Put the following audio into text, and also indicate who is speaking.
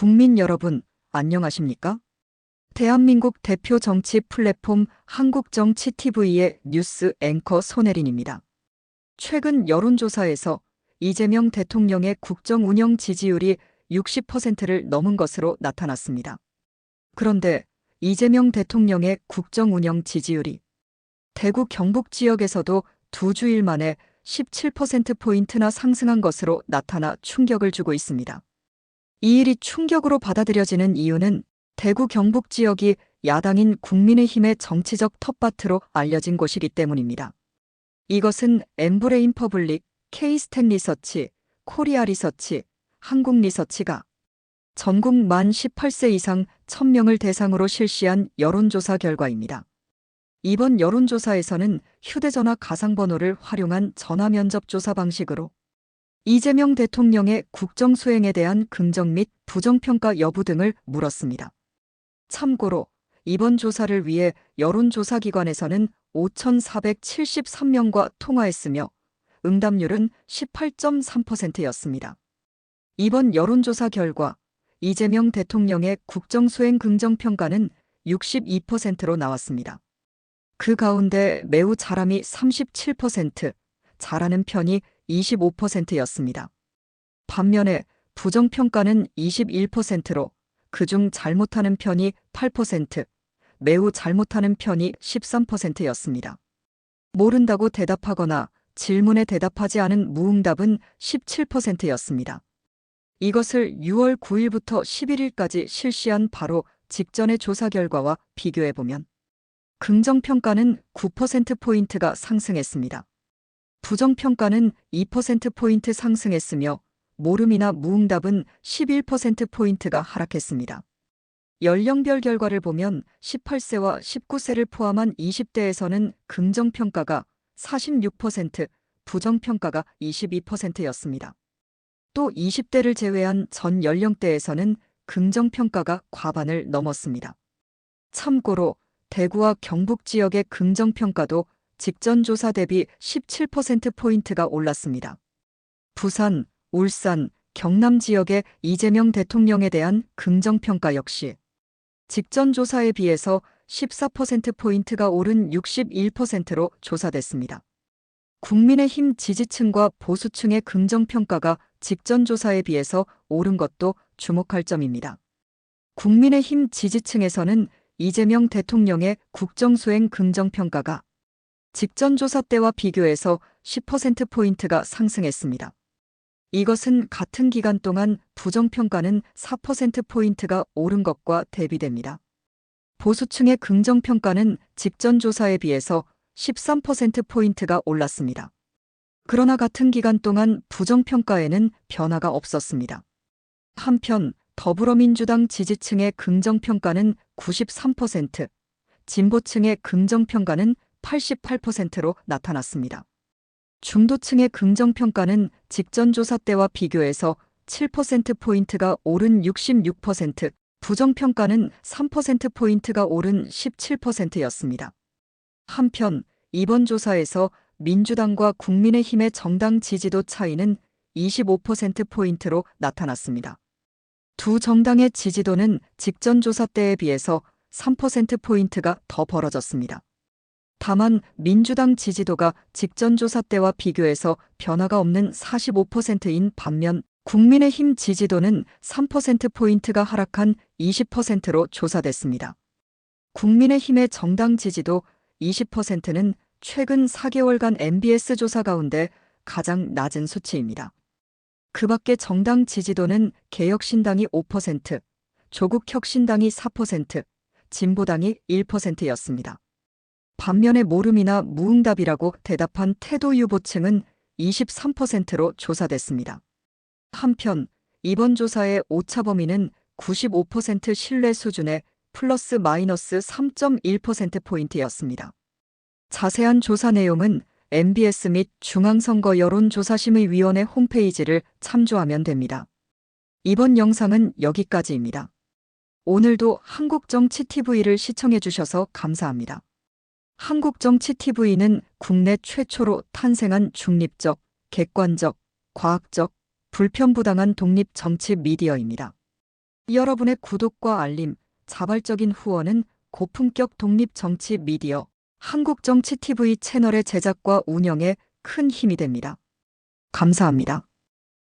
Speaker 1: 국민 여러분, 안녕하십니까? 대한민국 대표 정치 플랫폼 한국정치TV의 뉴스 앵커 손혜린입니다. 최근 여론조사에서 이재명 대통령의 국정 운영 지지율이 60%를 넘은 것으로 나타났습니다. 그런데 이재명 대통령의 국정 운영 지지율이 대구 경북 지역에서도 두 주일 만에 17%포인트나 상승한 것으로 나타나 충격을 주고 있습니다. 이 일이 충격으로 받아들여지는 이유는 대구 경북 지역이 야당인 국민의힘의 정치적 텃밭으로 알려진 곳이기 때문입니다. 이것은 엠브레인 퍼블릭, K스택 리서치, 코리아 리서치, 한국 리서치가 전국 만 18세 이상 1000명을 대상으로 실시한 여론조사 결과입니다. 이번 여론조사에서는 휴대전화 가상번호를 활용한 전화면접 조사 방식으로 이재명 대통령의 국정 수행에 대한 긍정 및 부정평가 여부 등을 물었습니다. 참고로 이번 조사를 위해 여론조사기관에서는 5,473명과 통화했으며 응답률은 18.3%였습니다. 이번 여론조사 결과 이재명 대통령의 국정 수행 긍정평가는 62%로 나왔습니다. 그 가운데 매우 잘함이 37%, 잘하는 편이 25%였습니다. 반면에 부정평가는 21%로 그중 잘못하는 편이 8%, 매우 잘못하는 편이 13%였습니다. 모른다고 대답하거나 질문에 대답하지 않은 무응답은 17%였습니다. 이것을 6월 9일부터 11일까지 실시한 바로 직전의 조사 결과와 비교해보면 긍정평가는 9%포인트가 상승했습니다. 부정평가는 2%포인트 상승했으며 모름이나 무응답은 11%포인트가 하락했습니다. 연령별 결과를 보면 18세와 19세를 포함한 20대에서는 긍정평가가 46%, 부정평가가 22%였습니다. 또 20대를 제외한 전 연령대에서는 긍정평가가 과반을 넘었습니다. 참고로 대구와 경북 지역의 긍정평가도 직전 조사 대비 17%포인트가 올랐습니다. 부산, 울산, 경남 지역의 이재명 대통령에 대한 긍정평가 역시 직전 조사에 비해서 14%포인트가 오른 61%로 조사됐습니다. 국민의힘 지지층과 보수층의 긍정평가가 직전 조사에 비해서 오른 것도 주목할 점입니다. 국민의힘 지지층에서는 이재명 대통령의 국정수행 긍정평가가 직전 조사 때와 비교해서 10%포인트가 상승했습니다. 이것은 같은 기간 동안 부정평가는 4%포인트가 오른 것과 대비됩니다. 보수층의 긍정평가는 직전 조사에 비해서 13%포인트가 올랐습니다. 그러나 같은 기간 동안 부정평가에는 변화가 없었습니다. 한편 더불어민주당 지지층의 긍정평가는 93%, 진보층의 긍정평가는 88%로 나타났습니다. 중도층의 긍정평가는 직전 조사 때와 비교해서 7%포인트가 오른 66%, 부정평가는 3%포인트가 오른 17%였습니다. 한편 이번 조사에서 민주당과 국민의힘의 정당 지지도 차이는 25%포인트로 나타났습니다. 두 정당의 지지도는 직전 조사 때에 비해서 3%포인트가 더 벌어졌습니다. 다만 민주당 지지도가 직전 조사 때와 비교해서 변화가 없는 45%인 반면 국민의힘 지지도는 3%포인트가 하락한 20%로 조사됐습니다. 국민의힘의 정당 지지도 20%는 최근 4개월간 MBS 조사 가운데 가장 낮은 수치입니다. 그 밖에 정당 지지도는 개혁신당이 5%, 조국혁신당이 4%, 진보당이 1%였습니다. 반면에 모름이나 무응답이라고 대답한 태도 유보층은 23%로 조사됐습니다. 한편 이번 조사의 오차 범위는 95% 신뢰 수준의 플러스 마이너스 3.1%포인트였습니다. 자세한 조사 내용은 MBS 및 중앙선거 여론조사심의위원회 홈페이지를 참조하면 됩니다. 이번 영상은 여기까지입니다. 오늘도 한국정치TV를 시청해주셔서 감사합니다. 한국정치TV는 국내 최초로 탄생한 중립적, 객관적, 과학적, 불편부당한 독립 정치 미디어입니다. 여러분의 구독과 알림, 자발적인 후원은 고품격 독립 정치 미디어 한국정치TV 채널의 제작과 운영에 큰 힘이 됩니다. 감사합니다.